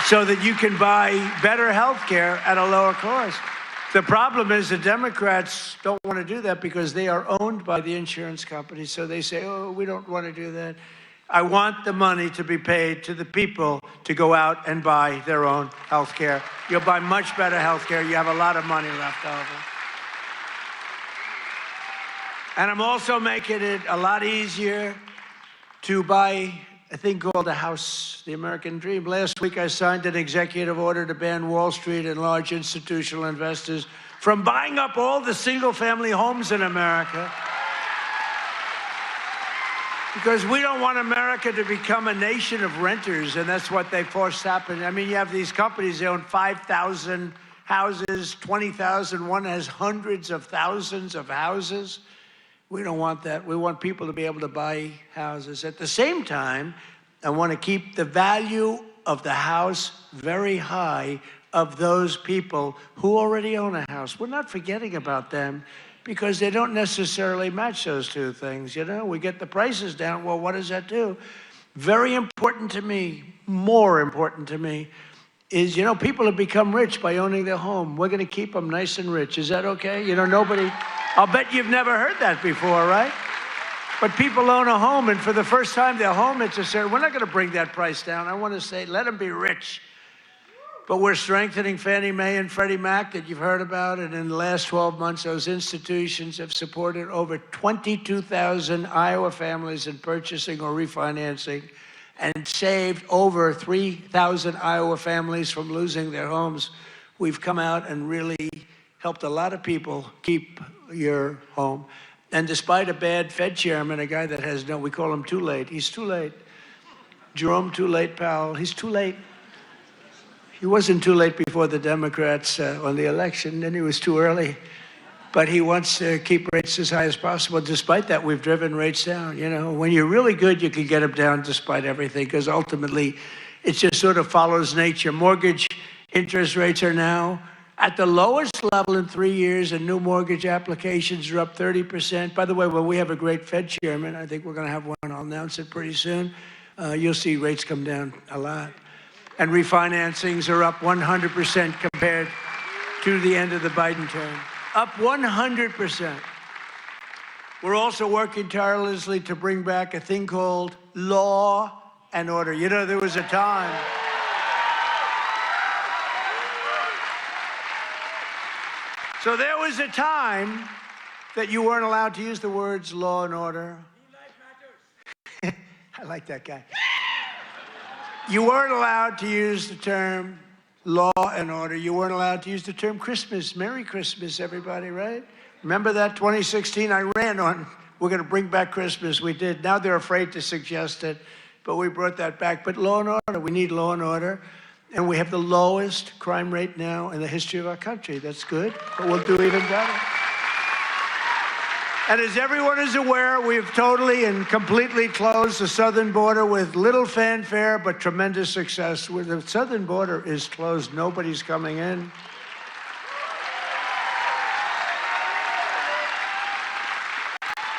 so that you can buy better health care at a lower cost. The problem is the Democrats don't want to do that because they are owned by the insurance companies. So they say, oh, we don't want to do that. I want the money to be paid to the people to go out and buy their own health care. You'll buy much better health care. You have a lot of money left over. And I'm also making it a lot easier to buy a thing called a house, the American dream. Last week, I signed an executive order to ban Wall Street and large institutional investors from buying up all the single-family homes in America. Because we don't want America to become a nation of renters, and that's what they forced happen. I mean, you have these companies, they own 5,000 houses, 20,000. One has hundreds of thousands of houses. We don't want that. We want people to be able to buy houses. At the same time, I want to keep the value of the house very high of those people who already own a house. We're not forgetting about them because they don't necessarily match those two things. You know, we get the prices down. Well, what does that do? Very important to me, more important to me, is, you know, people have become rich by owning their home. We're going to keep them nice and rich. Is that okay? You know, nobody... I'll bet you've never heard that before, right? But people own a home, and for the first time, their home, it's a certain, we're not going to bring that price down. I want to say, let them be rich. But we're strengthening Fannie Mae and Freddie Mac that you've heard about, and in the last 12 months, those institutions have supported over 22,000 Iowa families in purchasing or refinancing and saved over 3,000 Iowa families from losing their homes. We've come out and really helped a lot of people keep your home. And despite a bad Fed chairman, a guy that has no, we call him too late. He's too late. Jerome Too Late Powell, he's too late. He wasn't too late before the Democrats on the election, then he was too early. But he wants to keep rates as high as possible. Despite that, we've driven rates down. You know, when you're really good, you can get them down despite everything, because ultimately, it just sort of follows nature. Mortgage interest rates are now at the lowest level in 3 years, and new mortgage applications are up 30%. By the way, well, we have a great Fed chairman. I think we're going to have one. I'll announce it pretty soon. You'll see rates come down a lot. And refinancings are up 100% compared to the end of the Biden term. Up 100%. We're also working tirelessly to bring back a thing called law and order. You know, there was a time... So there was a time that you weren't allowed to use the words law and order. I like that guy. You weren't allowed to use the term law and order. You weren't allowed to use the term Christmas. Merry Christmas, everybody, right? Remember that 2016? I ran on, we're going to bring back Christmas. We did. Now they're afraid to suggest it, but we brought that back. But law and order, we need law and order. And we have the lowest crime rate now in the history of our country. That's good, but we'll do even better. And as everyone is aware, we've totally and completely closed the southern border with little fanfare, but tremendous success. Where the southern border is closed, nobody's coming in.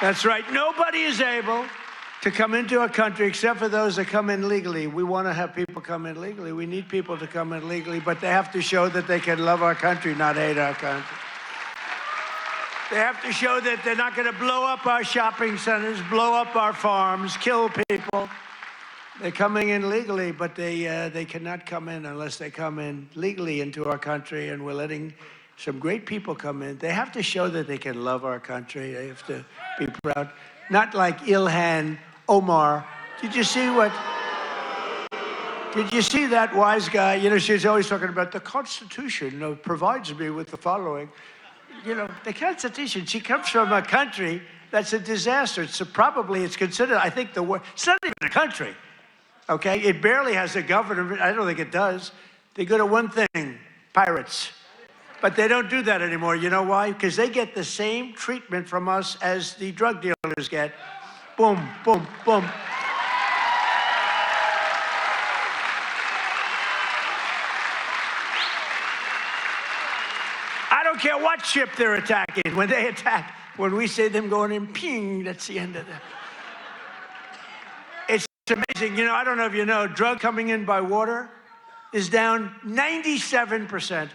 That's right, nobody is able to come into our country except for those that come in legally. We want to have people come in legally. We need people to come in legally, but they have to show that they can love our country, not hate our country. They have to show that they're not going to blow up our shopping centers, blow up our farms, kill people. They're coming in legally, but they cannot come in unless they come in legally into our country, and we're letting some great people come in. They have to show that they can love our country. They have to be proud. Not like Ilhan Omar. Did you see that wise guy? You know, she's always talking about the Constitution provides me with the following. You know, the Constitution, she comes from a country that's a disaster. It's considered, I think, it's not even a country, okay? It barely has a government. I don't think it does. They go to one thing, pirates. But they don't do that anymore. You know why? Because they get the same treatment from us as the drug dealers get. Boom, boom, boom. I don't care what ship they're attacking. When they attack, when we see them going in, ping, that's the end of that. It's amazing. You know, I don't know if you know, drug coming in by water, is down 97%.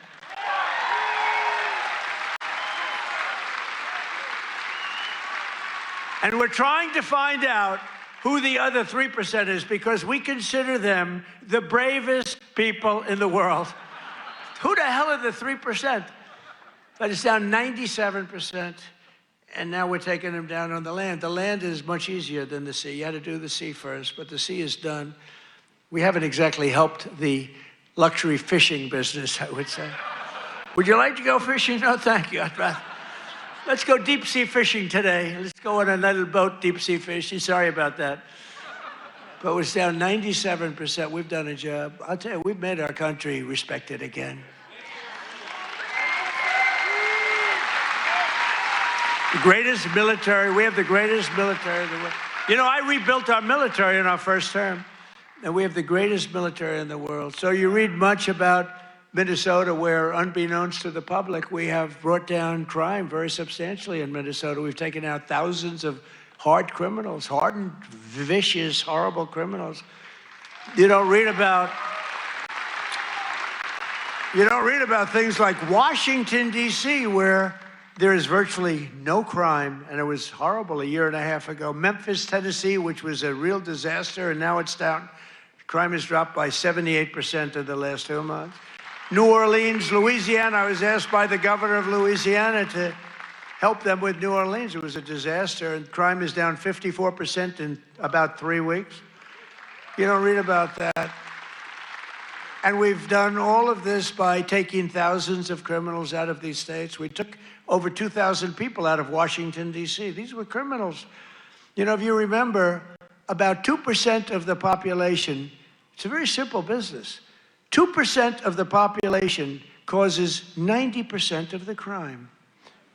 And we're trying to find out who the other 3% is, because we consider them the bravest people in the world. Who the hell are the 3%? But it's down 97%. And now we're taking them down on the land. The land is much easier than the sea. You had to do the sea first, but the sea is done. We haven't exactly helped the luxury fishing business, I would say. Would you like to go fishing? No, thank you. I'd rather. Let's go deep sea fishing today. Let's go on a little boat, deep sea fishing. Sorry about that. But it's down 97%. We've done a job. I'll tell you, we've made our country respected again. The greatest military, we have the greatest military in the world. You know, I rebuilt our military in our first term, and we have the greatest military in the world. So you read much about Minnesota, where, unbeknownst to the public, we have brought down crime very substantially in Minnesota. We've taken out thousands of hard criminals, hardened, vicious, horrible criminals. You don't read about things like Washington, D.C., where there is virtually no crime, and it was horrible a year and a half ago. Memphis, Tennessee, which was a real disaster, and now it's down. Crime has dropped by 78% in the last 2 months. New Orleans, Louisiana, I was asked by the governor of Louisiana to help them with New Orleans. It was a disaster, and crime is down 54% in about 3 weeks. You don't read about that. And we've done all of this by taking thousands of criminals out of these states. We took over 2,000 people out of Washington, D.C. These were criminals. You know, if you remember, about 2% of the population, it's a very simple business. 2% of the population causes 90% of the crime.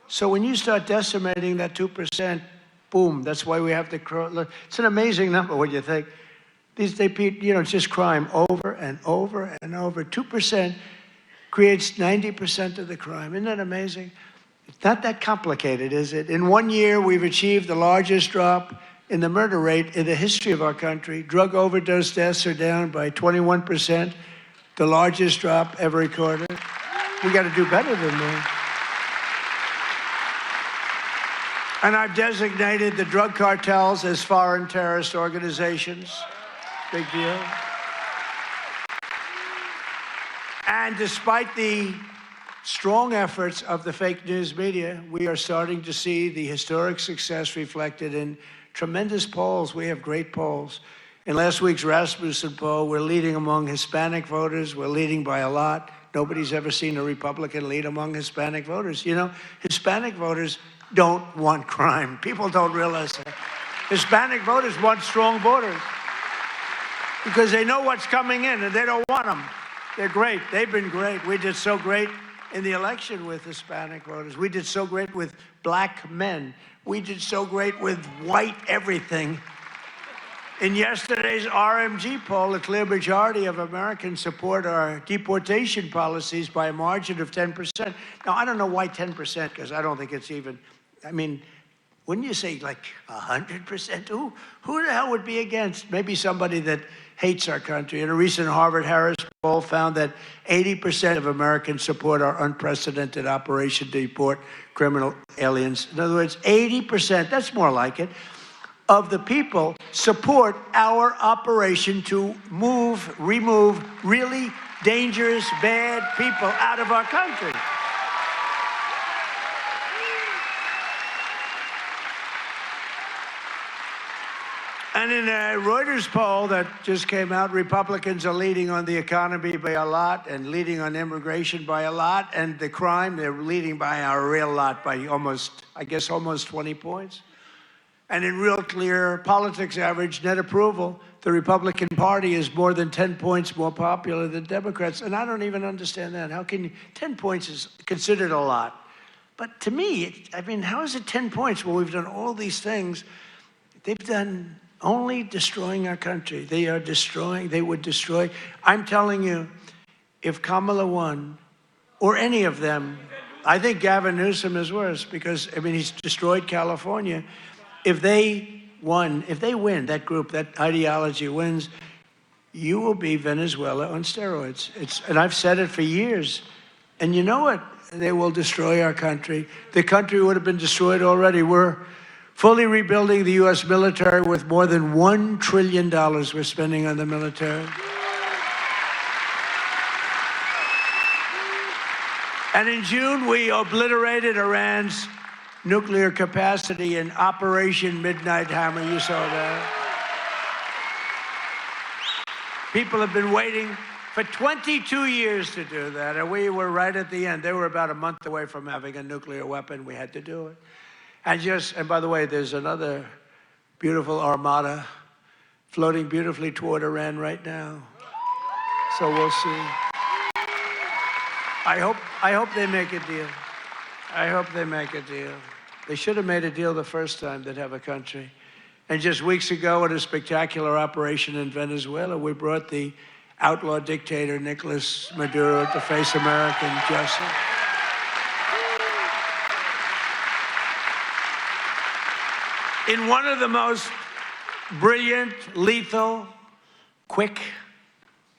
So when you start decimating that 2%, boom, that's why we have the, it's an amazing number when you think. It's just crime over and over and over. 2% creates 90% of the crime. Isn't that amazing? It's not that complicated, is it? In 1 year, we've achieved the largest drop in the murder rate in the history of our country. Drug overdose deaths are down by 21%. The largest drop ever recorded. We got to do better than that. And I've designated the drug cartels as foreign terrorist organizations. Big deal. And despite the strong efforts of the fake news media, we are starting to see the historic success reflected in tremendous polls. We have great polls. In last week's Rasmussen poll, we're leading among Hispanic voters. We're leading by a lot. Nobody's ever seen a Republican lead among Hispanic voters. You know, Hispanic voters don't want crime. People don't realize that. Hispanic voters want strong borders because they know what's coming in and they don't want them. They're great. They've been great. We did so great in the election with Hispanic voters. We did so great with black men. We did so great with white everything. In yesterday's RMG poll, a clear majority of Americans support our deportation policies by a margin of 10%. Now, I don't know why 10%, because I don't think it's even, I mean, wouldn't you say like 100%? Who the hell would be against? Maybe somebody that hates our country. In a recent Harvard-Harris poll found that 80% of Americans support our unprecedented operation to deport criminal aliens. In other words, 80%, that's more like it, of the people support our operation to remove really dangerous, bad people out of our country. And in a Reuters poll that just came out, Republicans are leading on the economy by a lot and leading on immigration by a lot, and the crime, they're leading by a real lot, by almost 20 points. And in real clear politics average net approval, the Republican Party is more than 10 points more popular than Democrats. And I don't even understand that. How can 10 points is considered a lot? But to me, how is it 10 points when we've done all these things? They've done only destroying our country. They are destroying, they would destroy. I'm telling you, if Kamala won, or any of them, I think Gavin Newsom is worse because, he's destroyed California. If they win, that group, that ideology wins, you will be Venezuela on steroids. And I've said it for years. And you know what? They will destroy our country. The country would have been destroyed already. We're fully rebuilding the U.S. military with more than $1 trillion we're spending on the military. And in June, we obliterated Iran's nuclear capacity in Operation Midnight Hammer. You saw that. People have been waiting for 22 years to do that, and we were right at the end. They were about a month away from having a nuclear weapon. We had to do it. And by the way, there's another beautiful armada floating beautifully toward Iran right now. So we'll see. I hope they make a deal. I hope they make a deal. They should have made a deal the first time they'd have a country. And just weeks ago, at a spectacular operation in Venezuela, we brought the outlaw dictator Nicolas Maduro to face American justice. In one of the most brilliant, lethal, quick,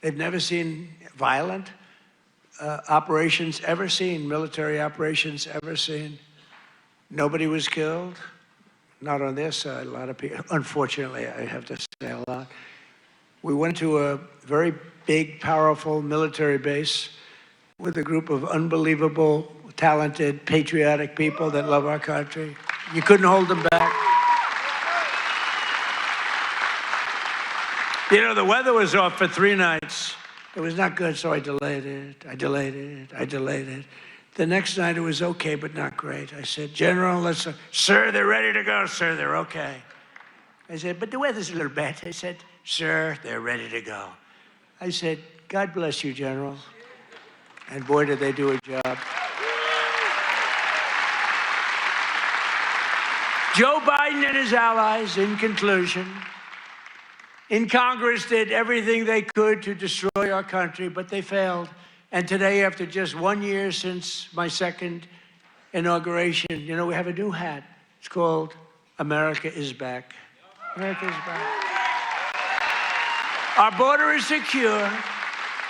they've never seen violent operations ever seen, military operations ever seen. Nobody was killed, not on their side. A lot of people, unfortunately, I have to say a lot. We went to a very big, powerful military base with a group of unbelievable, talented, patriotic people that love our country. You couldn't hold them back. You know, the weather was off for 3 nights. It was not good, so I delayed it. The next night it was okay, but not great. I said, General, sir, they're ready to go, sir, they're okay. I said, but the weather's a little bad. I said, sir, they're ready to go. I said, God bless you, General. And boy, did they do a job. Joe Biden and his allies, in conclusion, in Congress did everything they could to destroy our country, but they failed. And today, after just 1 year since my second inauguration, you know, we have a new hat. It's called America is Back. America is back. Our border is secure.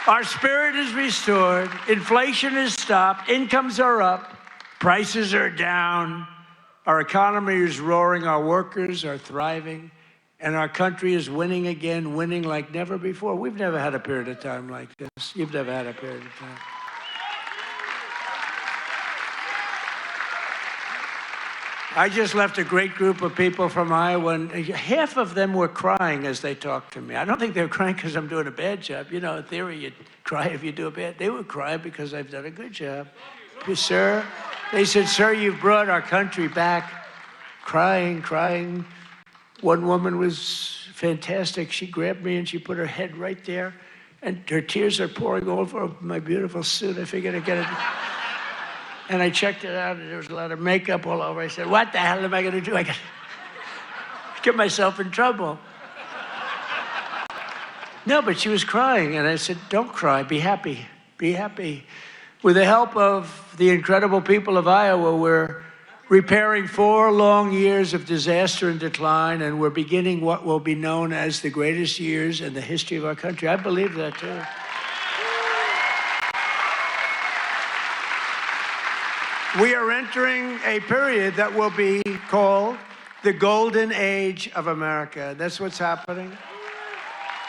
Our spirit is restored. Inflation is stopped. Incomes are up. Prices are down. Our economy is roaring. Our workers are thriving. And our country is winning again, winning like never before. We've never had a period of time like this. You've never had a period of time. I just left a great group of people from Iowa, and half of them were crying as they talked to me. I don't think they were crying because I'm doing a bad job. You know, in theory, you'd cry if you do a bad. They were crying because I've done a good job. Sir, they said, sir, you've brought our country back. Crying. One woman was fantastic. She grabbed me and she put her head right there, and her tears are pouring over my beautiful suit. I figured I'd get it. And I checked it out, and there was a lot of makeup all over. I said, what the hell am I going to do? I got to get myself in trouble. No, but she was crying, and I said, don't cry. Be happy. Be happy. With the help of the incredible people of Iowa, we're repairing 4 long years of disaster and decline, and we're beginning what will be known as the greatest years in the history of our country. I believe that, too. We are entering a period that will be called the golden age of America. That's what's happening.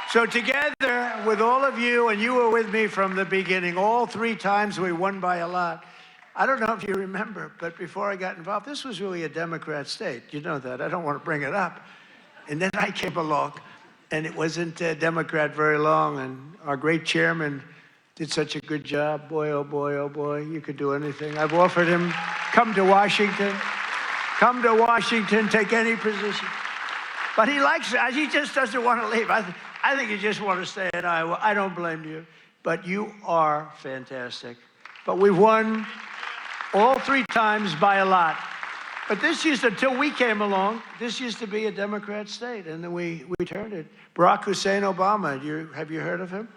So together with all of you, and you were with me from the beginning, all 3 times we won by a lot. I don't know if you remember, but before I got involved, this was really a Democrat state. You know that. I don't want to bring it up. And then I came along, and it wasn't a Democrat very long, and our great chairman did such a good job. Boy, oh boy, you could do anything. I've offered him, come to Washington, take any position. But he likes it. He just doesn't want to leave. I think you just want to stay in Iowa. I don't blame you. But you are fantastic. But we've won all 3 times by a lot. But until we came along, this used to be a Democrat state, and then we turned it. Barack Hussein Obama, have you heard of him?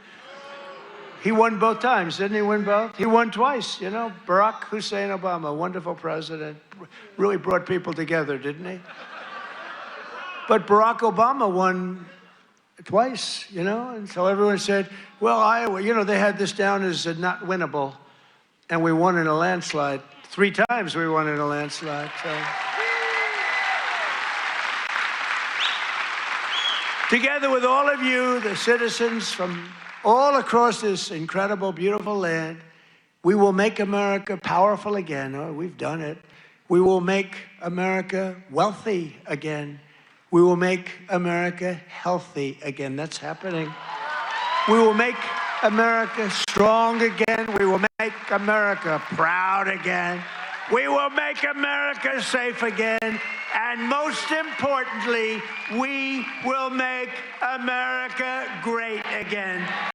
He won both times, didn't he win both? He won twice, you know. Barack Hussein Obama, wonderful president, really brought people together, didn't he? But Barack Obama won twice, and so everyone said, well, Iowa, they had this down as not winnable, and we won in a landslide. 3 times we won in a landslide. So. Together with all of you, the citizens from all across this incredible, beautiful land, we will make America powerful again. Oh, we've done it. We will make America wealthy again. We will make America healthy again. That's happening. We will make America strong again. We will make America proud again. We will make America safe again. And most importantly, we will make America great again.